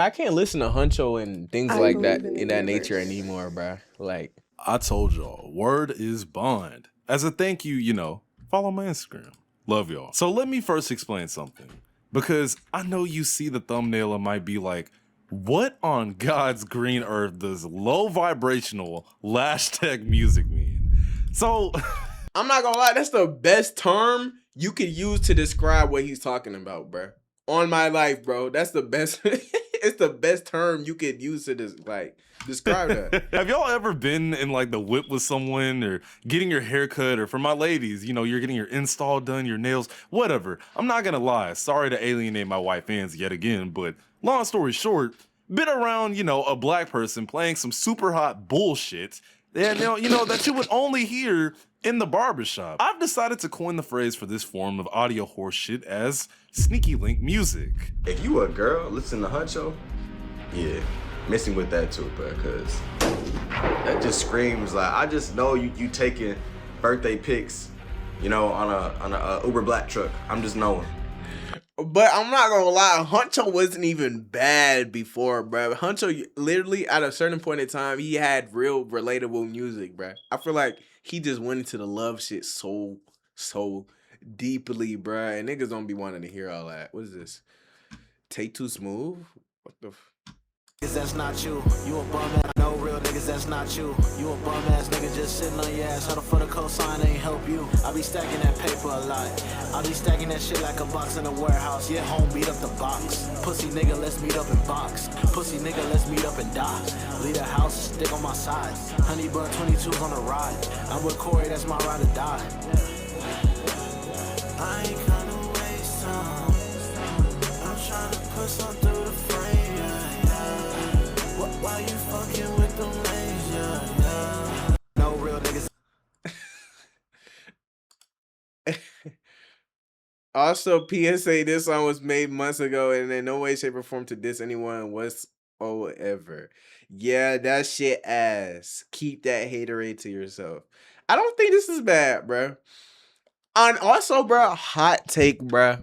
I can't listen to Huncho and things I like that believe in in the that nature universe. anymore, bro. Like, I told y'all, word is bond. As a thank you, you know, follow my Instagram. Love y'all. So let me first explain something. Because I know you see the thumbnail and might be like, what on God's green earth does low vibrational lash tech music mean? So I'm not gonna lie, that's the best term you could use to describe what he's talking about, bro. On my life, bro. That's the best. It's the best term you could use to describe that. have y'all ever been in like the whip with someone or getting your hair cut, or for my ladies, you know, you're getting your install done, your nails, whatever. I'm not gonna lie, sorry to alienate my white fans yet again, but long story short, been around, you know, a black person playing some super hot bullshit and you know that you would only hear in the barbershop. I've decided to coin the phrase for this form of audio horseshit as sneaky link music. If you a girl, listen to Huncho, yeah, messing with that too, bro, because that just screams like, I just know you taking birthday pics, you know, on a Uber Black truck. I'm just knowing. But I'm not gonna lie, Huncho wasn't even bad before, bro. Huncho literally at a certain point in time, he had real relatable music, bro. I feel like he just went into the love shit so deeply, bro. And niggas don't be wanting to hear all that. What is this? Take Too Smooth? What the That's not you. You a bum ass. No real niggas, that's not you. You a bum ass nigga just sitting on your ass. Huddle for the cosign ain't help you. I be stacking that paper a lot. I be stacking that shit like a box in a warehouse. Yeah, home beat up the box. Pussy nigga, let's meet up in box. Pussy nigga, let's meet up in dock. Leave the house, stick on my side. Honey bun 22's on the ride. I'm with Corey, that's my ride or die. I ain't gonna waste time. I'm trying to put some through the frame, yeah, yeah. Why you fucking with them lanes, yeah, yeah. No real niggas. Also, PSA, this song was made months ago and in no way, shape, or form to diss anyone whatsoever. Yeah, that shit ass. Keep that haterade to yourself. I don't think this is bad, bro. And also, bro, hot take, bro.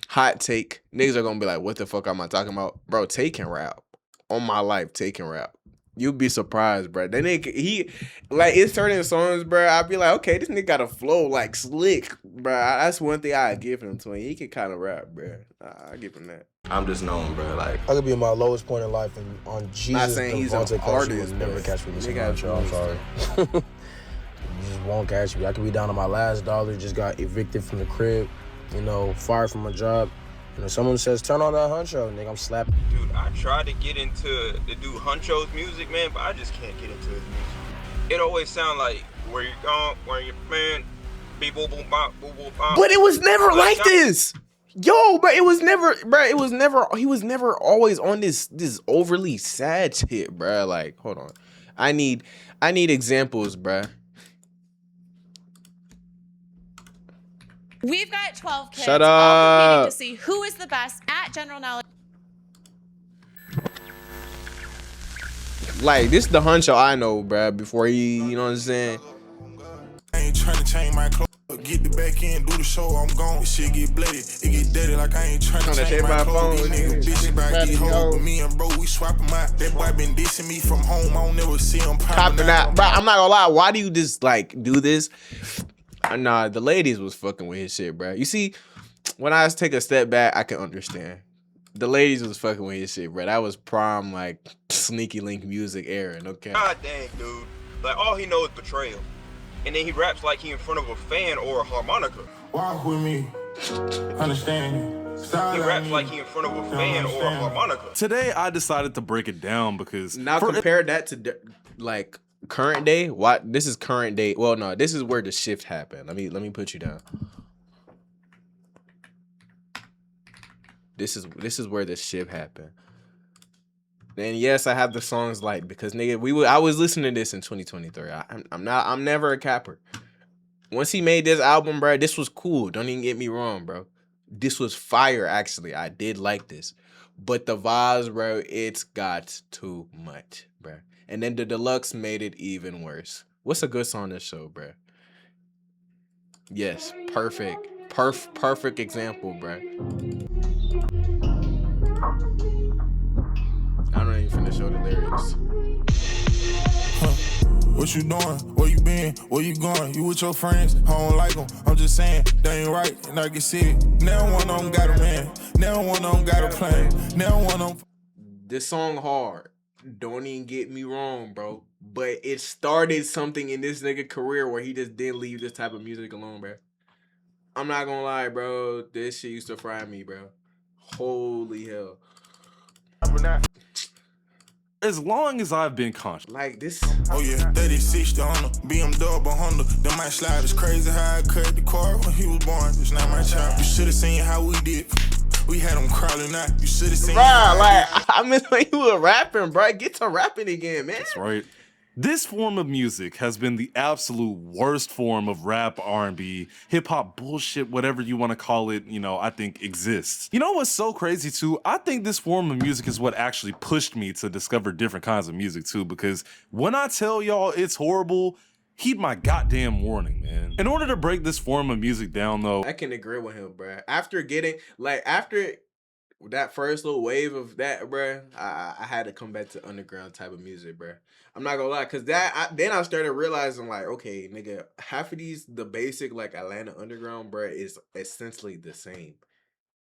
Hot take. Niggas are gonna be like, what the fuck am I talking about? Bro, Tay can rap. On my life, Tay can rap. You'd be surprised, bro. That nigga, he, like, it's certain songs, bro. I'd be like, okay, this nigga got a flow like slick, bro. That's one thing I give him to him. He can kind of rap, bro. I give him that. I'm just knowing, bro, like. I could be in my lowest point in life and on Jesus, Not saying he's an artist, would never but catch me listening nigga to Huncho. I'm sorry. You just won't catch me. I could be down to my last dollar, just got evicted from the crib, you know, fired from my job. You know, someone says, turn on that Huncho, nigga, I'm slapping. Dude, I tried to get into the dude Huncho's music, man, but I just can't get into his music. It always sound like, where you going, where you been, beep, boop, boop, bop, boop, boop, bop. But it was never like this. Yo, but it was never, bro. He was never always on this overly sad shit, bro. Like, hold on. I need examples, bro. We've got 12 kids Shut all competing up. to see who is the best at general knowledge. Like, this is the Huncho I know, bro. Before he, you know what I'm saying? I ain't trying to change my clothes. Get the back end, do the show, I'm gone. Shit get bloody, it get dirty like I ain't trying to change my clothes. These niggas bitches about these hoes, but me and bro, we swap them out. That boy been dissing me from home, I don't never see him popping out. Bro, I'm not gonna lie. Why do you just, like, do this? Nah, the ladies was fucking with his shit, bro. You see, when I take a step back, I can understand. The ladies was fucking with his shit, bro. That was prime, like, sneaky link music era, okay? God dang, dude. Like, all he knows is betrayal. And then he raps like he in front of a fan or a harmonica. Walk with me, understand. He raps like he in front of a fan or a harmonica. Today, I decided to break it down because... Now compare that to, like, current day. What? This is current day. Well, no, this is where the shift happened. Let me put you down. This is where the shift happened. And yes, I have the songs like, because nigga, I was listening to this in 2023. I'm never a capper. Once he made this album, bro, this was cool. Don't even get me wrong, bro. This was fire, actually. I did like this. But the vibes, bro, it's got too much, bro. And then the deluxe made it even worse. What's a good song to show, bro? Yes, perfect. Perfect example, bro. ain't finna show the lyrics. What you doing? Where you been? Where you going? You with your friends? I don't like them. I'm just saying, they ain't right, and I can see it. Now one of them got a man. Now one of them got a plan. Now one of them. This song hard. Don't even get me wrong, bro. But it started something in this nigga career where he just didn't leave this type of music alone, bro. I'm not gonna lie, bro. This shit used to fry me, bro. Holy hell. As long as I've been conscious. Like this. Oh yeah, 30-60 on the BMW Honda. Then my slide is crazy how I cut the car when he was born. It's not my child. You should have seen how we did. We had them crawling out. You should have seen. Bruh, like I miss when you were rapping, bro. Get to rapping again, man. That's right. This form of music has been the absolute worst form of rap, R&B, hip-hop bullshit, whatever you want to call it, I think exists. You know what's so crazy too? I think this form of music is what actually pushed me to discover different kinds of music too, because when I tell y'all it's horrible, heed my goddamn warning, man. In order to break this form of music down though, I can agree with him, bro. After that first little wave of that, bro, I had to come back to underground type of music, bro. I'm not gonna lie, cause then I started realizing like, okay, nigga, half of the basic like Atlanta underground, bro, is essentially the same,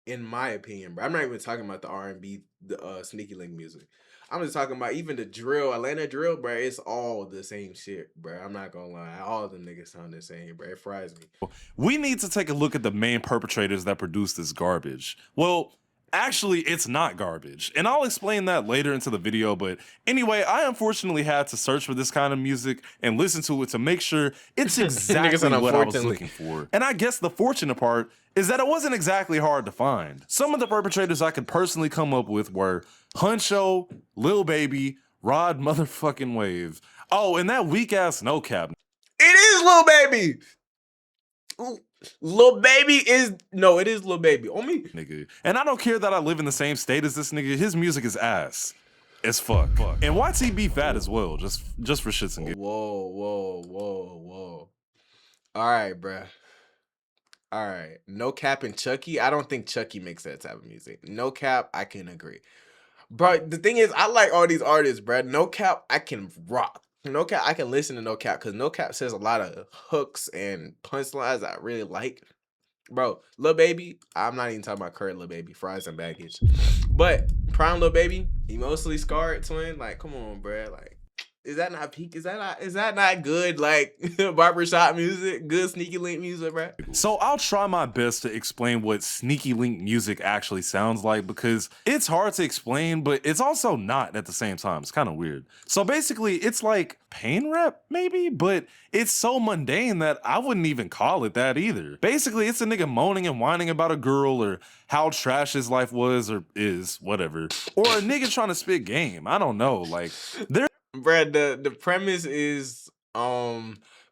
in my opinion, bro. I'm not even talking about the R&B, the Sneaky Link music. I'm just talking about even the drill, Atlanta drill, bro. It's all the same shit, bro. I'm not gonna lie, all of them niggas sound the same, bro. It fries me. we need to take a look at the main perpetrators that produce this garbage. Well, actually, it's not garbage, and I'll explain that later into the video, but anyway, I unfortunately had to search for this kind of music and listen to it to make sure it's exactly what I was looking for. And I guess the fortunate part is that it wasn't exactly hard to find. Some of the perpetrators I could personally come up with were Huncho, Lil Baby, Rod motherfucking Wave. Oh, and that weak-ass No Cap. It is Lil Baby! Lil Baby is it is Lil Baby on me, nigga. And I don't care that I live in the same state as this nigga. His music is ass as fuck. And YTB fat as well, just for shits and giggles. Whoa. All right, bruh. All right, No Cap and Chucky. I don't think Chucky makes that type of music. No Cap, I can agree. Bro, the thing is, I like all these artists, bruh. No Cap, I can rock. No Cap, I can listen to No Cap because No Cap says a lot of hooks and punchlines I really like. Bro, Lil Baby, I'm not even talking about current Lil Baby, fries and baggage. But prime Lil Baby, he mostly scarred twin. Like, come on, bruh. Like, is that not peak? Is that not good? Like barbershop music, good Sneaky Link music, bro. So I'll try my best to explain what Sneaky Link music actually sounds like because it's hard to explain, but it's also not at the same time. It's kind of weird. So basically, it's like pain rap, maybe, but it's so mundane that I wouldn't even call it that either. Basically, it's a nigga moaning and whining about a girl or how trash his life was or is, whatever. Or a nigga trying to spit game. I don't know. Like, there. Brad, the premise is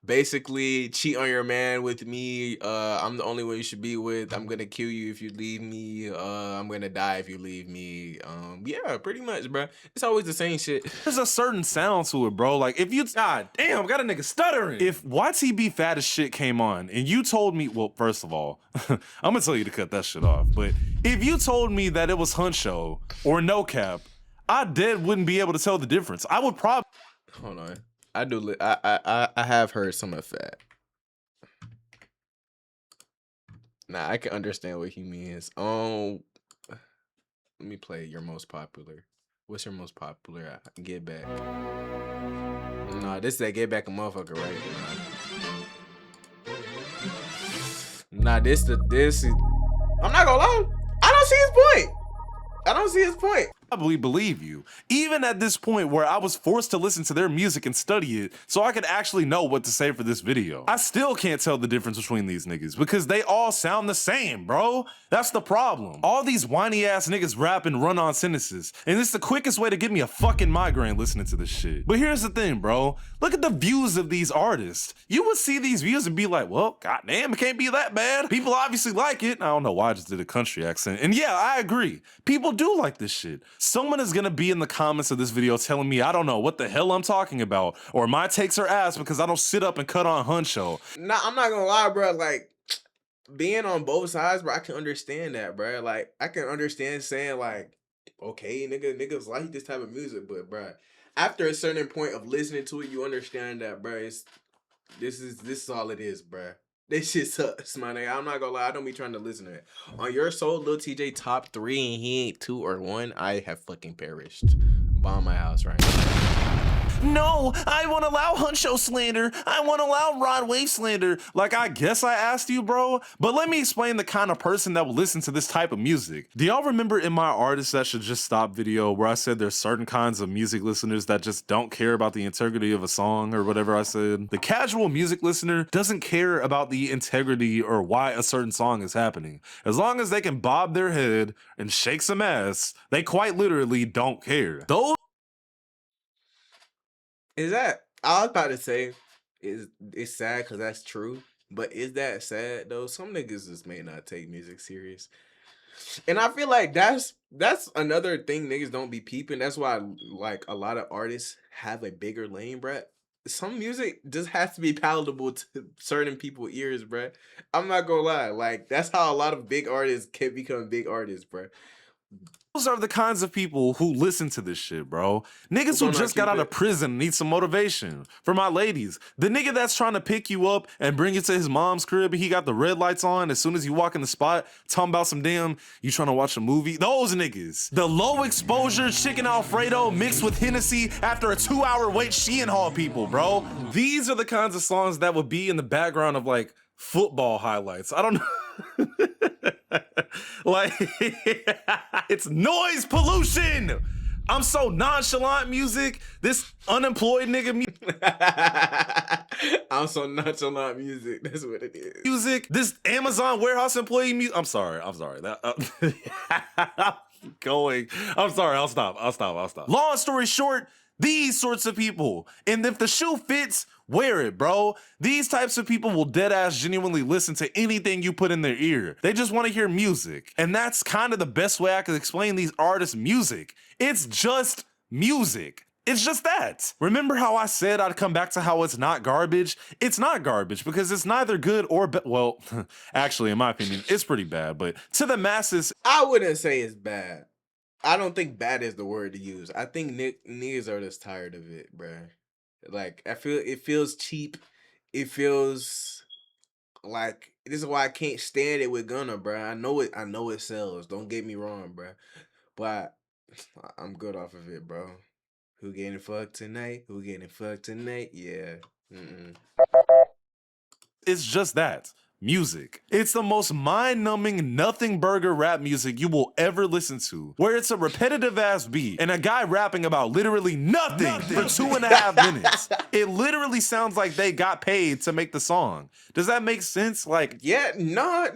basically cheat on your man with me. I'm the only one you should be with. I'm gonna kill you if you leave me. I'm gonna die if you leave me. Yeah, pretty much, bro. It's always the same shit. There's a certain sound to it, bro. Like if you God damn, got a nigga stuttering. If YTB fat as shit came on and you told me, well, first of all, I'm gonna tell you to cut that shit off. But if you told me that it was Huncho or No Cap, I dead wouldn't be able to tell the difference. I would probably. Hold on. I have heard some of that. Nah, I can understand what he means. Let me play your most popular. What's your most popular? Get Back. Nah, this is that Get Back a motherfucker, right? Nah, this. I'm not gonna lie. I don't see his point. I don't see his point. Probably believe you, even at this point where I was forced to listen to their music and study it so I could actually know what to say for this video. I still can't tell the difference between these niggas because they all sound the same, bro. That's the problem. All these whiny ass niggas rap and run on sentences, and it's the quickest way to give me a fucking migraine listening to this shit. But here's the thing, bro. Look at the views of these artists. You would see these views and be like, well, goddamn, it can't be that bad. People obviously like it. I don't know why I just did a country accent. And yeah, I agree. People do like this shit. Someone is gonna be in the comments of this video telling me I don't know what the hell I'm talking about, or my takes are ass because I don't sit up and cut on Huncho. Nah, I'm not gonna lie, bro. Like, being on both sides, bro, I can understand that, bro. Like, I can understand saying, like, Okay, niggas like this type of music, but bruh, after a certain point of listening to it, you understand that, bruh, this is all it is, bruh. This shit sucks, my nigga. I'm not gonna lie, I don't be trying to listen to it. On your soul, Lil TJ top 3 and he ain't 2 or 1, I have fucking perished. Bomb my house right now. No, I won't allow Huncho slander. I won't allow Rod Wave slander. Like, I guess I asked you, bro, but let me explain the kind of person that will listen to this type of music. Do y'all remember in my Artists That Should Just Stop video where I said there's certain kinds of music listeners that just don't care about the integrity of a song or whatever I said? The casual music listener doesn't care about the integrity or why a certain song is happening. As long as they can bob their head and shake some ass, they quite literally don't care. Those Is that I was about to say it's sad because that's true, but is that sad though? Some niggas just may not take music serious. And I feel like that's another thing niggas don't be peeping. That's why like a lot of artists have a bigger lane, bruh. Some music just has to be palatable to certain people's ears, bruh. I'm not gonna lie. Like that's how a lot of big artists can become big artists, bruh. are the kinds of people who listen to this shit, bro. Niggas who Gonna just got keep out of it. prison need some motivation. For my ladies, the nigga that's trying to pick you up and bring you to his mom's crib and he got the red lights on as soon as you walk in the spot, talking about some damn, you trying to watch a movie? Those niggas. The low exposure chicken Alfredo mixed with Hennessy after a 2-hour wait Sheehan Hall people, bro. These are the kinds of songs that would be in the background of like football highlights. I don't know. Like, it's noise pollution. I'm so nonchalant music. This unemployed nigga I'm so nonchalant music. That's what it is. music. This Amazon warehouse employee music. I'm sorry. That, keep going. I'm sorry. I'll stop. Long story short, these sorts of people. And if the shoe fits, wear it, bro. These types of people will deadass genuinely listen to anything you put in their ear. They just want to hear music. And that's kind of the best way I could explain these artists' music. It's just music. It's just that. Remember how I said I'd come back to how it's not garbage? It's not garbage because it's neither good or well, actually, in my opinion, it's pretty bad. But to the masses, I wouldn't say it's bad. I don't think bad is the word to use. I think niggas are just tired of it, bruh. Like I feel it feels cheap. It feels like this is why I can't stand it with Gunna, bruh. I know it sells. Don't get me wrong, bruh. But I'm good off of it, bro. Who getting fucked tonight? Who getting fucked tonight? Yeah. Mm-mm. it's just that. Music. It's the most mind-numbing nothing burger rap music you will ever listen to, where it's a repetitive ass beat and a guy rapping about literally nothing for 2.5 minutes. It literally sounds like they got paid to make the song. Does that make sense? Like, Yeah, nah,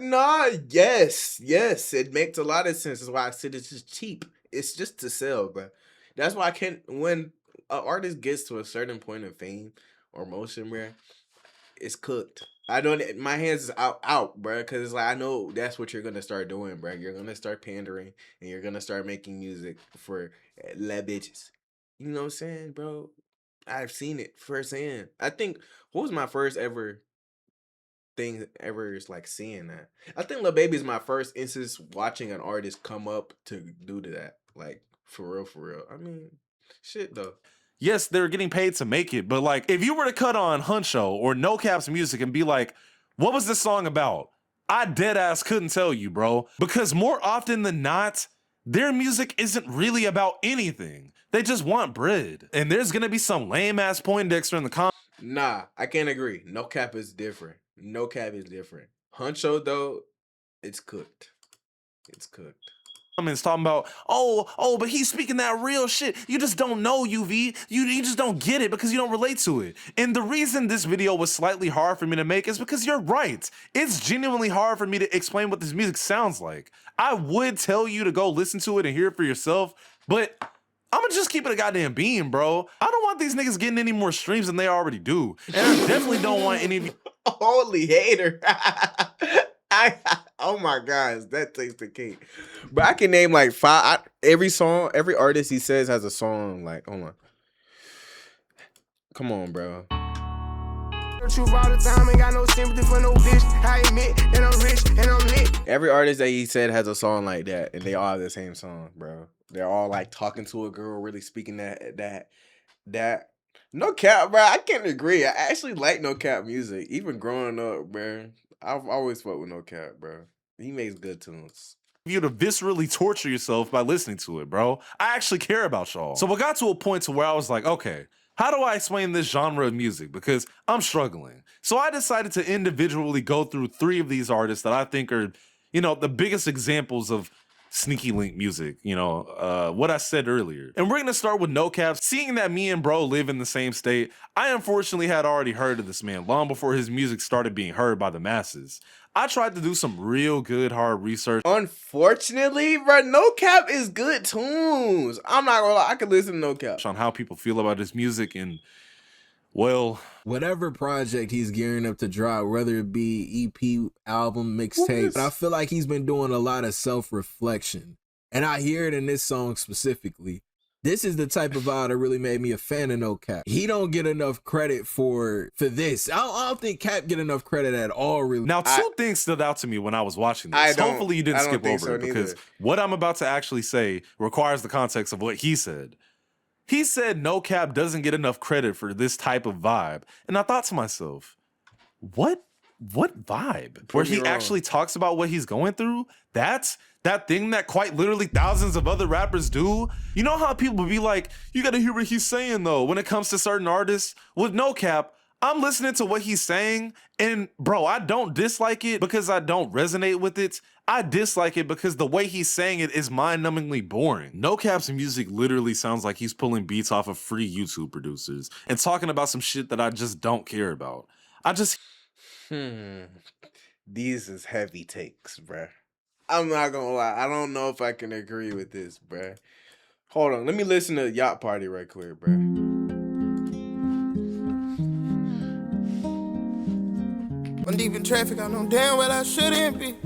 yes, it makes a lot of sense. That's why I said it's just cheap. It's just to sell, bro. That's why I can't. When an artist gets to a certain point of fame or motion, bro, it's cooked. I don't. My hands is out, bro. Because it's like I know that's what you're gonna start doing, bro. You're gonna start pandering and you're gonna start making music for le bitches. You know what I'm saying, bro? I've seen it firsthand. I think what was my first ever thing ever is like seeing that. I think Lil Baby is my first instance watching an artist come up to do to that. Like for real, for real. I mean, shit though. yes, they're getting paid to make it, but like, if you were to cut on Huncho or No Cap's music and be like, what was this song about? I dead ass couldn't tell you, bro. Because more often than not, their music isn't really about anything. They just want bread. And there's gonna be some lame ass Poindexter in the comments Nah, I can't agree. No Cap is different. No Cap is different. Huncho though, it's cooked. It's cooked. talking about, but he's speaking that real shit. You just don't know, UV. You just don't get it because you don't relate to it. And the reason this video was slightly hard for me to make is because you're right. It's genuinely hard for me to explain what this music sounds like. I would tell you to go listen to it and hear it for yourself, but I'm gonna just keep it a goddamn beam, bro. I don't want these niggas getting any more streams than they already do. And I definitely don't want any of you Holy hater. Oh my gosh, that takes the cake. But I can name like every song, every artist he says has a song. Like, hold on. Come on, bro. Truth all the time, ain't got no sympathy for no bitch. I admit that I'm rich and I'm lit. Every artist that he said has a song like that, and they all have the same song, bro. They're all like talking to a girl, really speaking that. No cap, bro. I can't agree. I actually like No Cap music, even growing up, bro. I've always fucked with No Cap, bro. He makes good tunes. You to viscerally torture yourself by listening to it, bro. I actually care about y'all. So it got to a point to where I was like, okay, how do I explain this genre of music? Because I'm struggling. So I decided to individually go through 3 of these artists that I think are, the biggest examples of sneaky link music, what I said earlier. And we're gonna start with No Cap. Seeing that me and bro live in the same state, I unfortunately had already heard of this man long before his music started being heard by the masses. I tried to do some real good hard research. Unfortunately, bro, No Cap is good tunes. I'm not gonna lie, I could listen to No Cap. On how people feel about his music, and well, whatever project he's gearing up to drop, whether it be EP, album, mixtape, but I feel like he's been doing a lot of self-reflection. And I hear it in this song specifically. This is the type of vibe that really made me a fan of No Cap. He don't get enough credit for this. I don't think Cap get enough credit at all, really. Now, 2 things stood out to me when I was watching this. Hopefully you didn't skip over it, because what I'm about to actually say requires the context of what he said. He said No Cap doesn't get enough credit for this type of vibe. And I thought to myself, what vibe? Where he actually talks about what he's going through? That's that thing that quite literally thousands of other rappers do. You know how people be like, you gotta hear what he's saying though, when it comes to certain artists? With No Cap, I'm listening to what he's saying, and bro, I don't dislike it because I don't resonate with it. I dislike it because the way he's saying it is mind-numbingly boring. No Cap's music literally sounds like he's pulling beats off of free YouTube producers and talking about some shit that I just don't care about. These is heavy takes, bruh. I'm not gonna lie. I don't know if I can agree with this, bruh. Hold on. Let me listen to Yacht Party right quick, bruh. I'm deep in traffic, I know damn well I shouldn't be.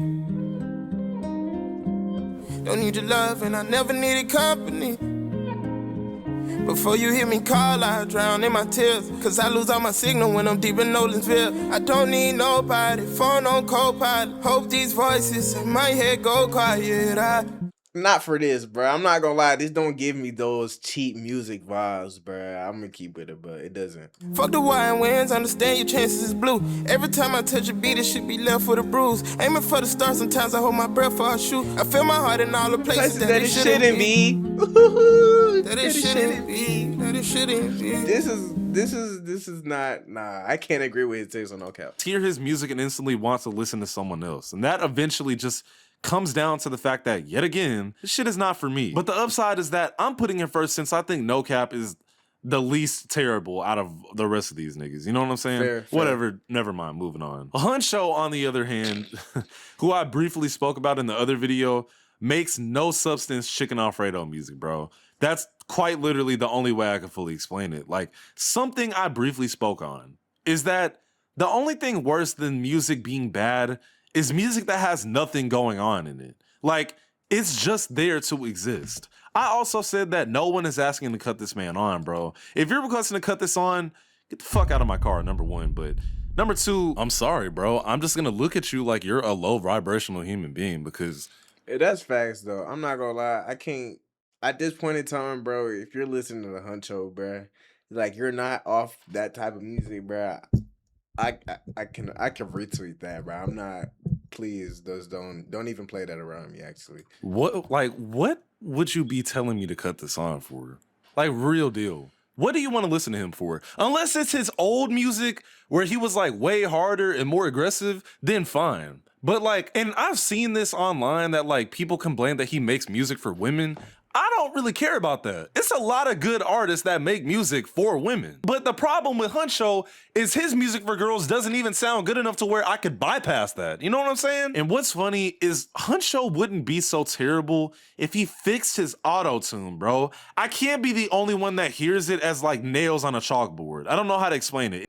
Don't need your love and I never needed company. Before you hear me call, I drown in my tears. Cause I lose all my signal when I'm deep in Nolansville. I don't need nobody, phone on co-pilot. Hope these voices in my head go quiet. Not for this, bro. I'm not gonna lie. This don't give me those cheap music vibes, bro. I'm gonna keep with it, but it doesn't. Fuck the why and wins, understand your chances is blue. Every time I touch a beat, it should be left with a bruise. Aiming for the stars, sometimes I hold my breath before I shoot. I feel my heart in all the places that it shouldn't be. That it shouldn't be. That it shouldn't be. This is not, nah, I can't agree with his takes on No Cap. Hear his music and instantly want to listen to someone else. And that eventually just comes down to the fact that, yet again, this shit is not for me. But the upside is that I'm putting him first since I think No Cap is the least terrible out of the rest of these niggas. You know what I'm saying? Fair. Whatever, never mind, moving on. Huncho, on the other hand, who I briefly spoke about in the other video, makes no substance chicken Alfredo music, bro. That's quite literally the only way I can fully explain it. Like, something I briefly spoke on is that the only thing worse than music being bad is music that has nothing going on in it. Like, it's just there to exist. I also said that no one is asking to cut this man on, bro. If you're requesting to cut this on, get the fuck out of my car, number 1. But number 2, I'm sorry, bro. I'm just gonna look at you like you're a low vibrational human being because... That's facts, though. I'm not gonna lie. I can't... At this point in time, bro, if you're listening to the Huncho, bro, like, you're not off that type of music, bro. I can retweet that, bro. I'm not. Please, don't even play that around me. Actually, what would you be telling me to cut this on for? Like, real deal. What do you want to listen to him for? Unless it's his old music where he was like way harder and more aggressive, then fine. But like, and I've seen this online that like people complain that he makes music for women. I don't really care about that. It's a lot of good artists that make music for women. But the problem with Huncho is his music for girls doesn't even sound good enough to where I could bypass that. You know what I'm saying? And what's funny is Huncho wouldn't be so terrible if he fixed his auto-tune, bro. I can't be the only one that hears it as like nails on a chalkboard. I don't know how to explain it.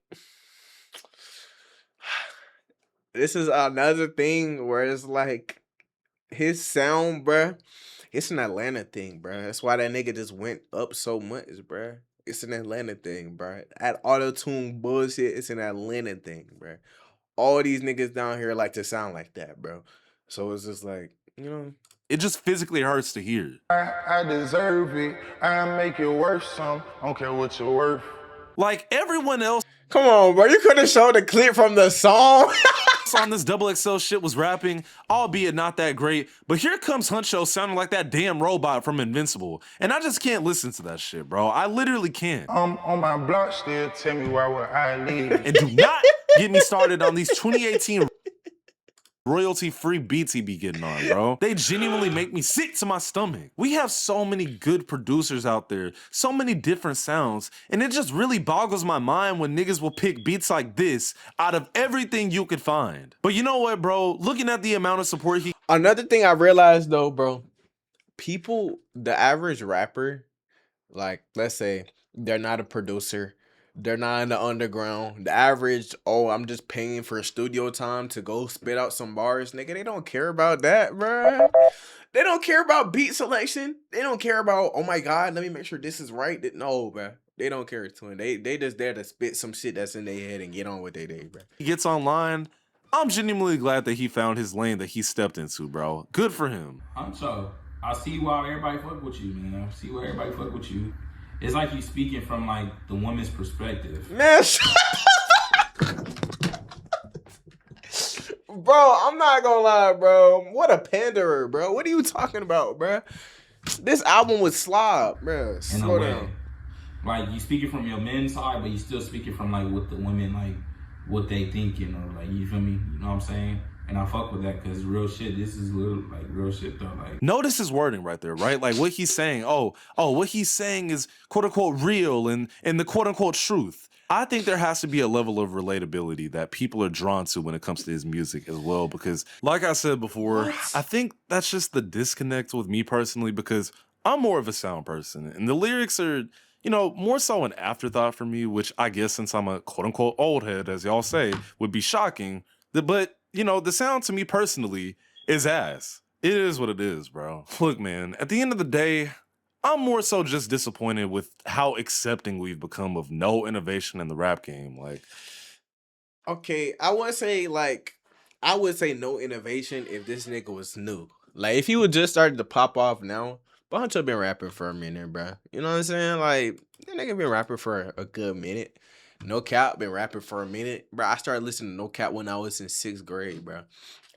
This is another thing where it's like his sound, bruh. It's an Atlanta thing, bruh. That's why that nigga just went up so much, bruh. It's an Atlanta thing, bro. That auto-tune bullshit, it's an Atlanta thing, bro. All these niggas down here like to sound like that, bro. So it's just like, you know. It just physically hurts to hear. I deserve it. I make it worth some. I don't care what you're worth. Like everyone else Come on, bro. You could have showed the clip from the song. on this double XL shit was rapping, albeit not that great, but here comes Huncho sounding like that damn robot from Invincible. And I just can't listen to that shit, bro. I literally can't. I'm on my block still, tell me why would I leave? And do not get me started on these 2018 royalty-free beats he be getting on, bro. They genuinely make me sick to my stomach. We have so many good producers out there, so many different sounds, and it just really boggles my mind when niggas will pick beats like this out of everything you could find. But you know what, bro? Looking at the amount of support he... Another thing I realized though, bro, people, the average rapper, like, let's say they're not a producer, they're not in the underground. The average, oh, I'm just paying for studio time to go spit out some bars, nigga. They don't care about that, bro. They don't care about beat selection. They don't care about, oh my God, let me make sure this is right. No, bro. They don't care to it. They just there to spit some shit that's in their head and get on with their day, bro. He gets online. I'm genuinely glad that he found his lane that he stepped into, bro. Good for him. Huncho, I see why everybody fuck with you, man. I see why everybody fuck with you. It's like you speaking from like the woman's perspective. Man, bro, I'm not gonna lie, bro. What a panderer, bro. What are you talking about, bro? This album was slob, bro. Slow down. Like you speaking from your men's side, but you still speaking from like what the women like, what they thinking, or like, you feel me? You know what I'm saying? And I fuck with that because real shit. This is little like real shit though. Like, notice his wording right there, right? Like what he's saying. What he's saying is quote unquote real and the quote unquote truth. I think there has to be a level of relatability that people are drawn to when it comes to his music as well. Because like I said before, I think that's just the disconnect with me personally, because I'm more of a sound person and the lyrics are, you know, more so an afterthought for me, which I guess since I'm a quote unquote old head, as y'all say, would be shocking. But you know, the sound to me personally is ass. It is what it is, bro. Look, man, at the end of the day, I'm more so just disappointed with how accepting we've become of no innovation in the rap game. Like, okay, I would say no innovation if this nigga was new. Like, if he would just started to pop off now, but Huncho been rapping for a minute, bro. You know what I'm saying? Like, that nigga been rapping for a good minute. No Cap been rapping for a minute, bro. I started listening to No Cap when I was in 6th grade, bro.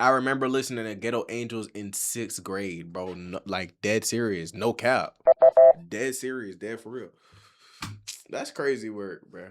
I remember listening to Ghetto Angels in 6th grade, bro. No, like, dead serious. No Cap. Dead serious. Dead for real. That's crazy work, bro.